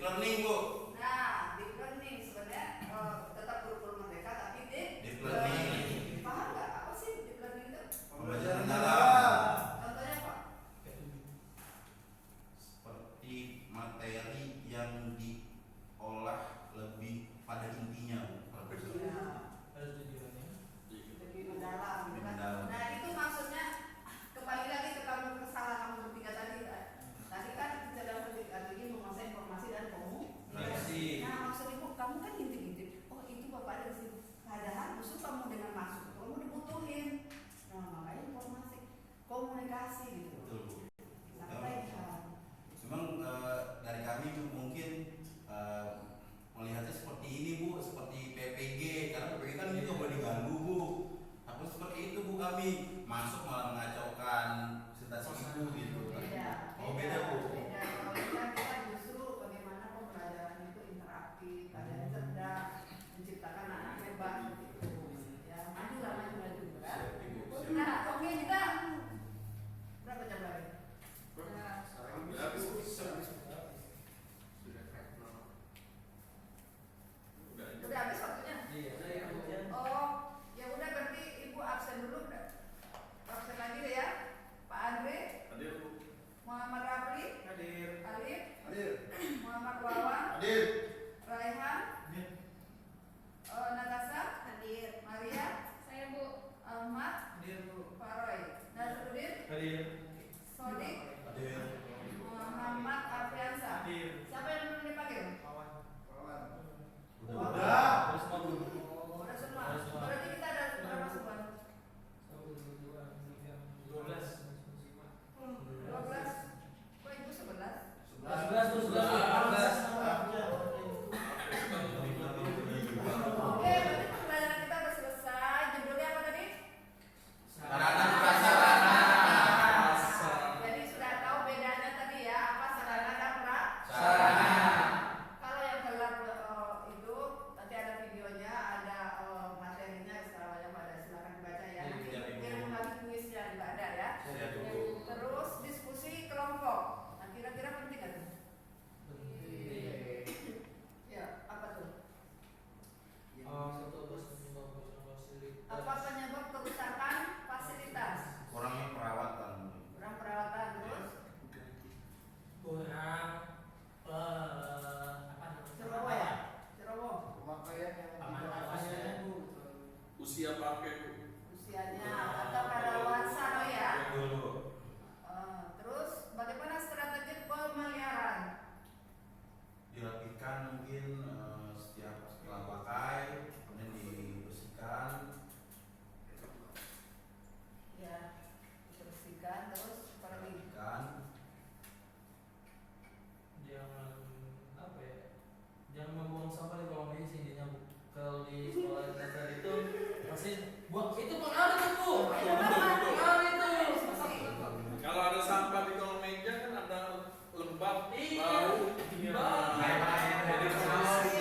learning Bu. Nah, deep learning sebenarnya tetap kurikulum merdeka tapi Deep learning. Paham nggak apa sih deep learning itu? Pembelajaran dalam. Contohnya apa? Seperti materi yang diolah lebih pada intinya Bu. Iya. Harus tujuannya. Lebih mendalam, Lebih kan? mendalam. Nah itu maksudnya kembali lagi ke kesalahan kamu bertiga tadi. Tadi kan kecerdasan strategi menguasai informasi dan komunikasi. Nah maksud ibu kamu kan intip-intip. Oh itu bapak ada di situ. Padahal justru kamu dengan masuk kamu dibutuhin. Nah makanya informasi, komunikasi gitu. Betul Bu. Sampaikan. Memang dari kami mungkin melihatnya seperti ini Bu, seperti PPG, karena PPG kan juga boleh diganggu Bu. Aku seperti itu Bu, kami masuk malah mengacaukan presentasi Ibu gitu. Oh beda Bu. Beda. Kalau kita justru bagaimana pembelajaran itu interaktif, ada yang cerdas, menciptakan anak hebat gitu. Ya maju lah maju. Siap, Ibu. Siap. Nah oke kita berapa jam lagi? Udah habis waktunya? Oh, ya udah berarti Ibu absen dulu. Absen lagi deh ya. Pak Andre, Hadir Bu. Muhammad Rafli, Hadir. Alif, Hadir. Muhammad Wawan, Hadir. Raihan, Natasha, Hadir. Maria, Saya Bu. Ahmad, Hadir Bu. Pak Roy, Nasruddin, Hadir. Sodik, Hadir. Muhammad Afriansa. Hadir. Siapa yang belum dipanggil? Kawan. Udah. Terus mau dulu. Udah semua. Berarti kita ada berapa semua? 12. 12. Kok Ibu 11? 11 terus 11. Oke, berarti pembelajaran kita udah selesai. Judulnya apa tadi? Sarana prasarana. Jadi sudah tahu bedanya tadi ya, apa sarana dan Sarana. Kalau yang gelap itu nanti ada videonya, ada materinya segala macam ada, silakan dibaca ya. Nanti Siap, Ibu. kirim lagi kuisnya juga ada ya. Siap, Ibu. Terus diskusi kelompok. Nah, kira-kira penting nggak tuh? Ya, apa tuh? Apa penyebab kerusakan fasilitas? Kurangnya perawatan. Kurang perawatan terus? Kurang Ceroboh ya? Ceroboh. Pemakaian yang Pemakaian. usia pakai Bu. Usianya atau kadaluarsa ya? Dulu. Terus bagaimana strategi pemeliharaan? Dirapikan mungkin setiap setelah pakai, kemudian dibersihkan. Ya, dibersihkan terus apa lagi? Dirapikan. Jangan apa ya? Jangan membuang sampah di kolong meja intinya Bu. Kalau di sekolah dasar itu pasti buang itu pengaruh tuh Bu. Pengaruh itu. Kalau ada sampah di kolong meja kan ada lembab, Iya. bau. Bau. Jadi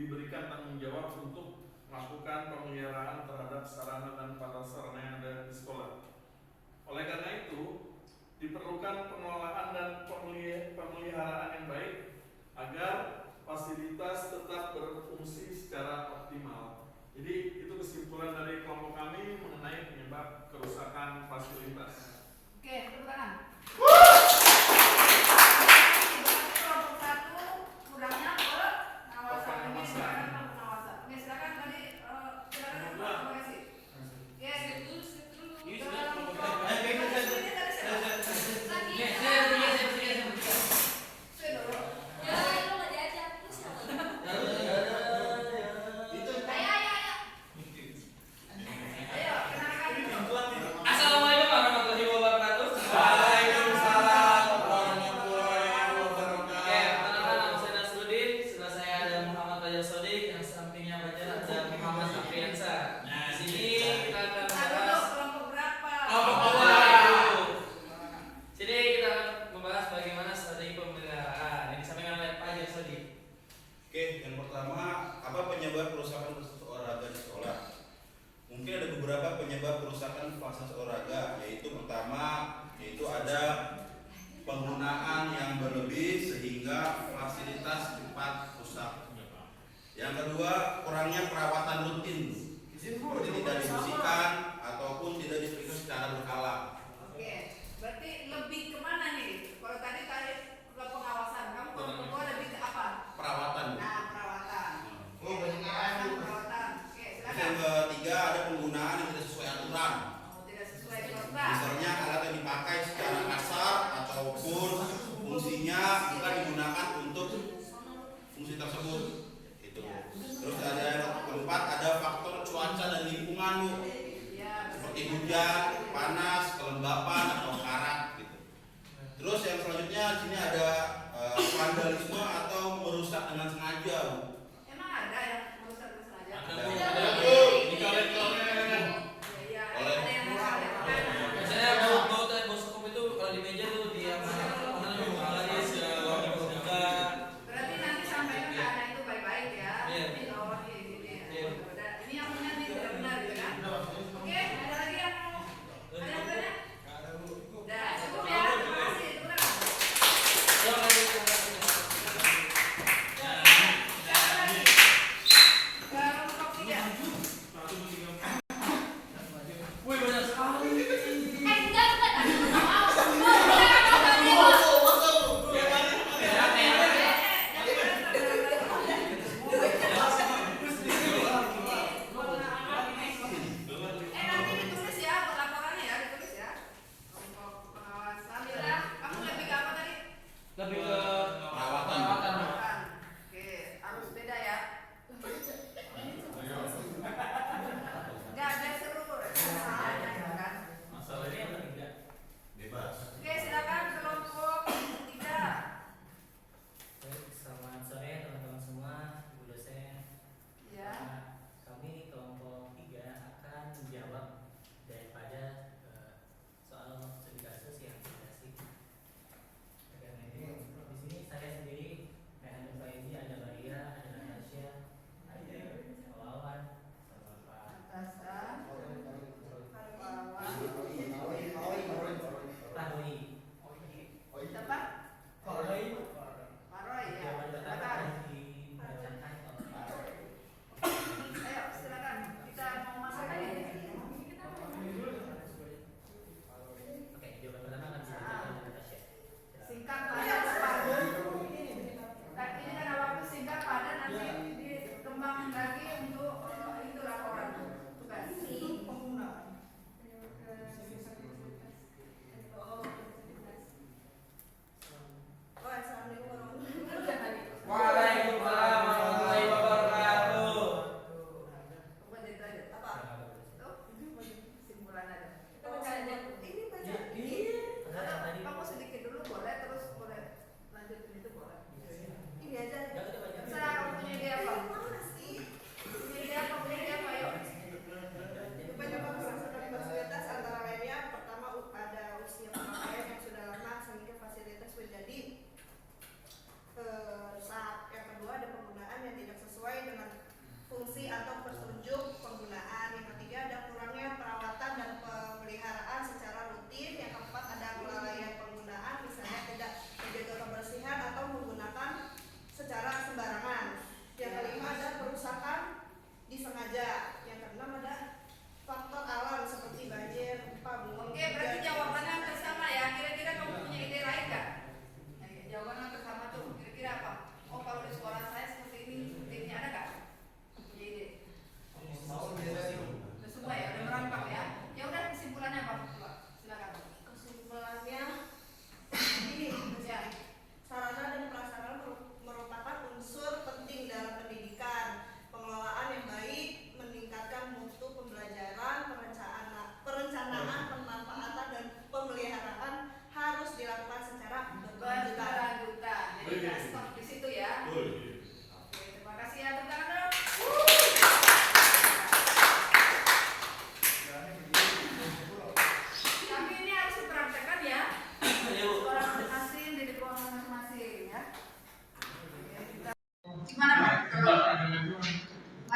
diberikan tanggung jawab untuk melakukan pemeliharaan terhadap sarana dan prasarana yang ada di sekolah. Oleh karena itu, diperlukan pengelolaan dan pemeliharaan yang baik agar fasilitas tetap berfungsi secara optimal. Jadi itu kesimpulan dari kelompok kami mengenai penyebab kerusakan fasilitas. Oke, tepuk tangan. Kelompok satu kurangnya pengawasan. Ini silakan pengawasan. Oke, silakan tadi silakan Pak Kasih. Yes. Ini sudah kelompok Assalamualaikum warahmatullahi wabarakatuh. Waalaikumsalam warahmatullahi wabarakatuh. Oke, perkenalkan nama saya Nasruddin. Sebelah saya ada Muhammad Fajar Sodik, yang sampingnya Fajar ada Muhammad Afriansa. Di sini kita akan membahas Kelompok berapa? Sini kita akan membahas bagaimana strategi pemeliharaan yang disampaikan oleh Fajar Sodik. Oke, yang pertama, apa penyebab kerusakan fasilitas olahraga di sekolah? Mungkin ada beberapa penyebab kerusakan fasilitas olahraga, yaitu pertama, yaitu ada penggunaan yang berlebih sehingga fasilitas cepat rusak. Yang kedua, kurangnya perawatan rutin, seperti tidak dibersihkan ataupun tidak diperiksa secara berkala. Oke, berarti lebih kemana nih? Kalau tadi ke pengawasan, kamu kalau kedua lebih ke apa? Perawatan. Nah, perawatan. Oh, banyak Pengawasan, perawatan. Oke, Terus silakan. yang ketiga, ada penggunaan yang tidak sesuai aturan. Oh, tidak sesuai kontrak. Misalnya alat yang dipakai secara kasar ataupun fungsinya bukan digunakan untuk fungsi tersebut. Itu. Terus ada yang keempat, ada faktor cuaca dan lingkungan, Bu. Ya, Seperti hujan, panas,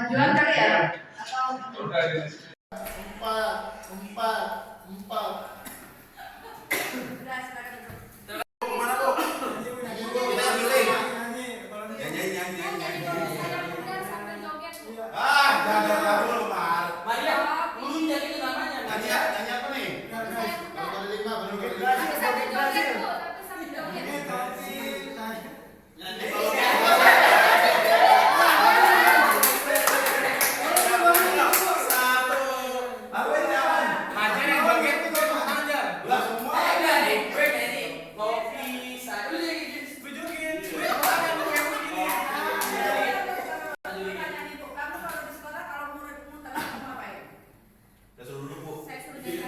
Majuan kali ya? Atau Empat. udah silakan. Kemana bu? Kita giling. Nyanyi. Ah, jangan dulu, Mar. Maria, lu jadi itu namanya. Nyanyi apa nih? Apa ini aman? Maria yang joget itu aja. Lah semua. Ada nih, gue ini. Kopi, saya lu yang tunjukin. Gue yang begini. Pertanyaan ibu, kamu kalau di sekolah kalau muridmu telat kamu ngapain? Udah suruh duduk, Bu. Saya suruh jadi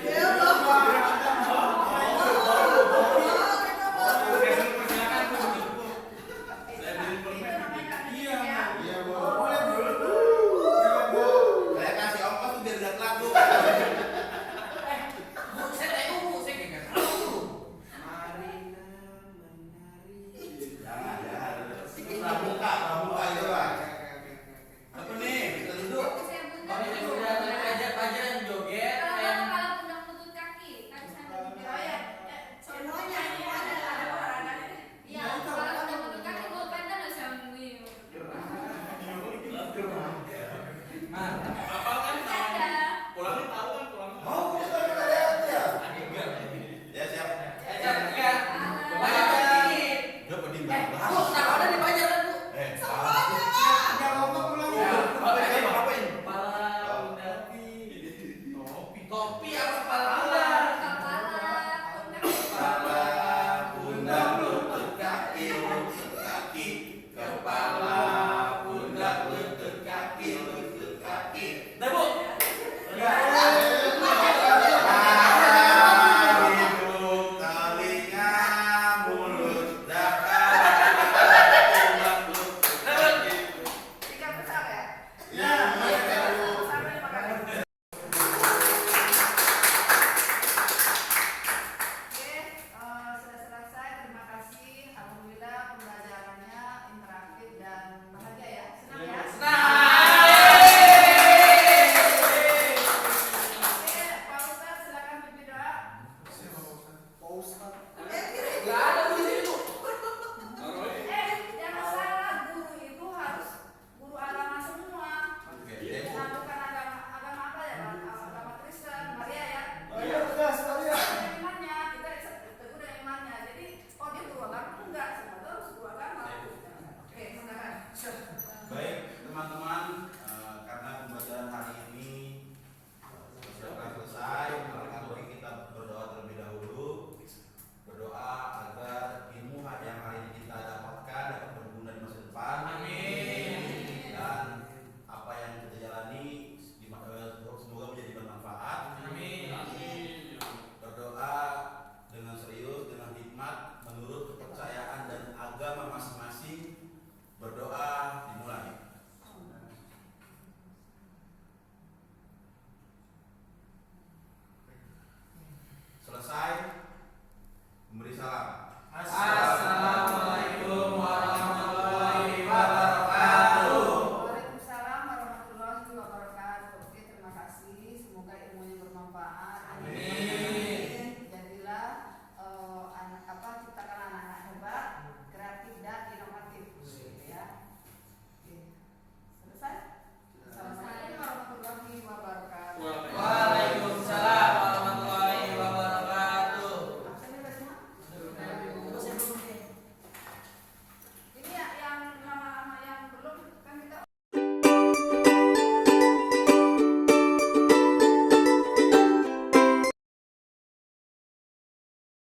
Saya kasih ongkos tuh biar gak telat, Bu. Saya tanya bu, saya kayak tahu. Jangan. Pramuka itu, Pak. Apa nih? Kita duduk. Kalau yang udah pelajaran joget, kayak Oh ya, semuanya ada olahraga. nah, Apa